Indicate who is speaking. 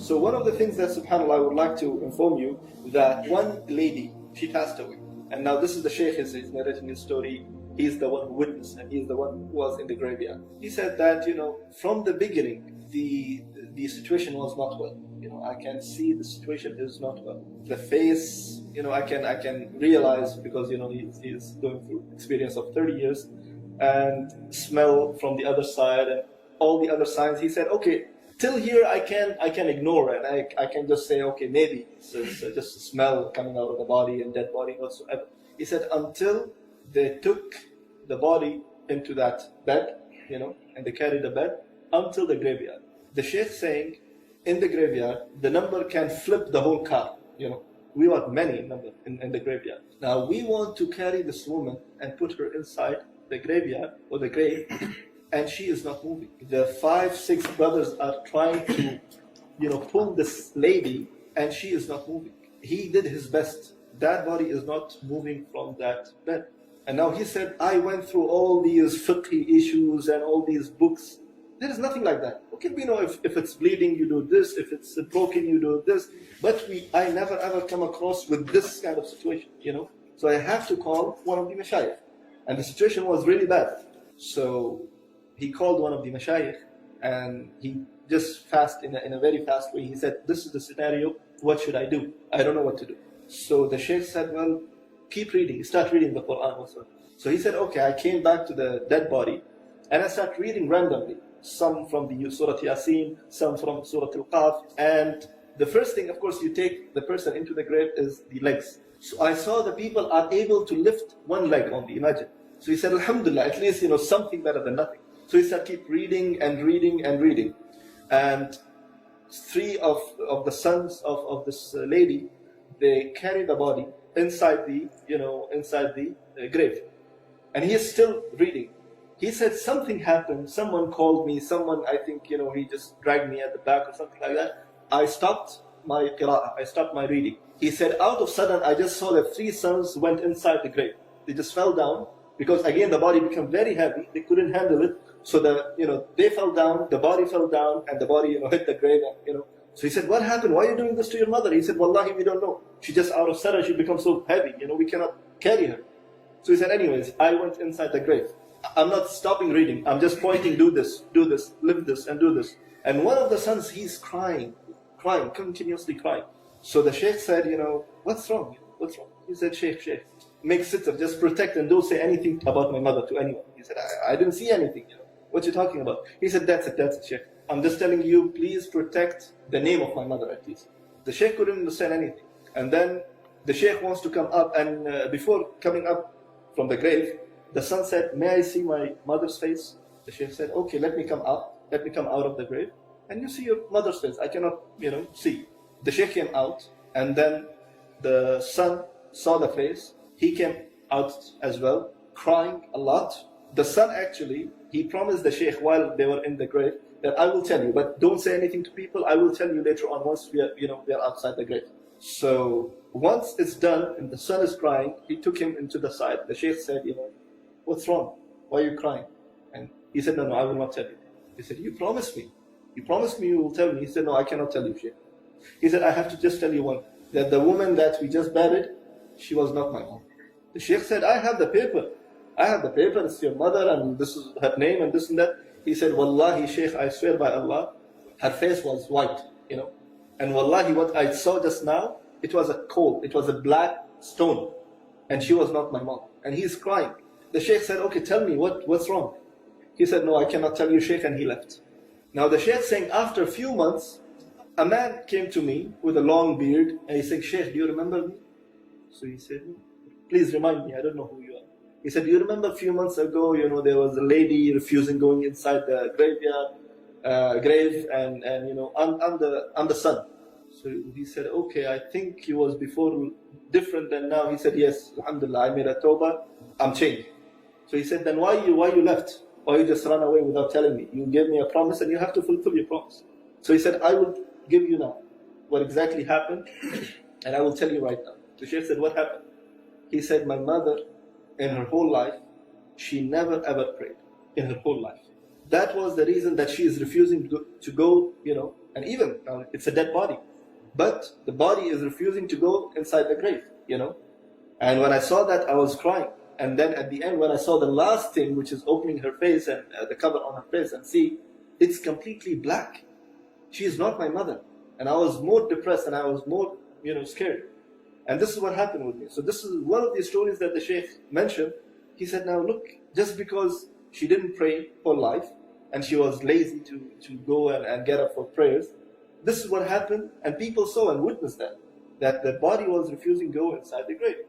Speaker 1: So one of the things that, subhanAllah, I would like to inform you, that one lady, she passed away. And now this is the Shaykh is narrating his story. He's the one who witnessed, and he's the one who was in the graveyard. He said that, from the beginning, the situation was not well. I can see the situation is not well. The face, I can realize, because he's going through experience of 30 years, and smell from the other side and all the other signs. He said, okay, till here I can ignore it. I can just say, okay, maybe it's just a smell coming out of the body and dead body whatsoever. He said, until they took the body into that bed, and they carried the bed until the graveyard. The Sheikh saying, in the graveyard, the number can flip the whole car. We want many number in the graveyard. Now we want to carry this woman and put her inside the graveyard or the grave, and she is not moving. The 5, 6 brothers are trying to, pull this lady, and she is not moving. He did his best. That body is not moving from that bed. And now he said, I went through all these fiqh issues and all these books. There is nothing like that. Okay, we know if it's bleeding, you do this. If it's broken, you do this. But I never ever come across with this kind of situation, So I have to call one of the mashayikh. And the situation was really bad. So he called one of the mashayikh, and he just in a very fast way, he said, this is the scenario, what should I do? I don't know what to do. So the Shaykh said, well, keep reading, start reading the Quran also. So he said, okay, I came back to the dead body, and I started reading randomly. Some from the Surah Yasin, some from Surah Al-Qaf. And the first thing, of course, you take the person into the grave is the legs. So I saw the people are able to lift one leg only, imagine. So he said, Alhamdulillah, at least, something better than nothing. So he said, keep reading and reading and reading. And 3 of the sons of this lady, they carry the body inside the grave. And he is still reading. He said, something happened, someone called me, I think, he just dragged me at the back or something like that. I stopped my qira'ah, I stopped my reading. He said, out of sudden, I just saw that 3 sons went inside the grave. They just fell down, because again, the body became very heavy, they couldn't handle it. So they fell down, the body fell down, and the body, hit the grave, So he said, what happened? Why are you doing this to your mother? He said, Wallahi, we don't know. She just out of sudden, she becomes so heavy, we cannot carry her. So he said, anyways, I went inside the grave. I'm not stopping reading. I'm just pointing, do this, live this, and do this. And one of the sons, he's crying, continuously crying. So the Shaykh said, what's wrong? What's wrong? He said, Shaykh, make sitr, just protect and don't say anything about my mother to anyone. He said, I didn't see anything. What you talking about? He said, that's it, Shaykh. I'm just telling you, please protect the name of my mother at least. The Shaykh couldn't understand anything. And then the Shaykh wants to come up, and before coming up from the grave, the son said, may I see my mother's face? The Shaykh said, okay, let me come up. Let me come out of the grave. And you see your mother's face. I cannot, see. The Shaykh came out, and then the son saw the face. He came out as well, crying a lot. The son actually, he promised the Shaykh while they were in the grave that I will tell you, but don't say anything to people. I will tell you later on once we are outside the grave. So once it's done and the son is crying, he took him into the side. The Shaykh said, what's wrong? Why are you crying? And he said, no, I will not tell you. He said, you promised me. You promised me you will tell me. He said, no, I cannot tell you, Shaykh. He said, I have to just tell you one, that the woman that we just buried, she was not my mom. The Shaykh said, I have the paper. It's your mother, and this is her name, and this and that. He said, Wallahi, Shaykh, I swear by Allah, her face was white, And Wallahi, what I saw just now, it was a coal, it was a black stone. And she was not my mom. And he's crying. The Shaykh said, okay, tell me, what's wrong? He said, no, I cannot tell you, Shaykh, and he left. Now the Shaykh saying, after a few months, a man came to me with a long beard, and he said, Shaykh, do you remember me? So he said, please remind me, I don't know who you are. He said, do you remember a few months ago, there was a lady refusing going inside the grave, and I'm the son. So he said, okay, I think he was before different than now. He said, yes, alhamdulillah, I made a tawbah, I'm changed. So he said, then why you left? Why you just run away without telling me? You gave me a promise and you have to fulfill your promise. So he said, I will give you now what exactly happened, and I will tell you right now. The Shaykh said, what happened? He said, my mother, in her whole life, she never ever prayed in her whole life. That was the reason that she is refusing to go, And even now, it's a dead body, but the body is refusing to go inside the grave, And when I saw that, I was crying. And then at the end, when I saw the last thing, which is opening her face and the cover on her face, and see, it's completely black. She is not my mother. And I was more depressed and I was more, scared. And this is what happened with me. So this is one of the stories that the Shaykh mentioned. He said, now look, just because she didn't pray for life and she was lazy to go and get up for prayers, this is what happened. And people saw and witnessed that the body was refusing to go inside the grave.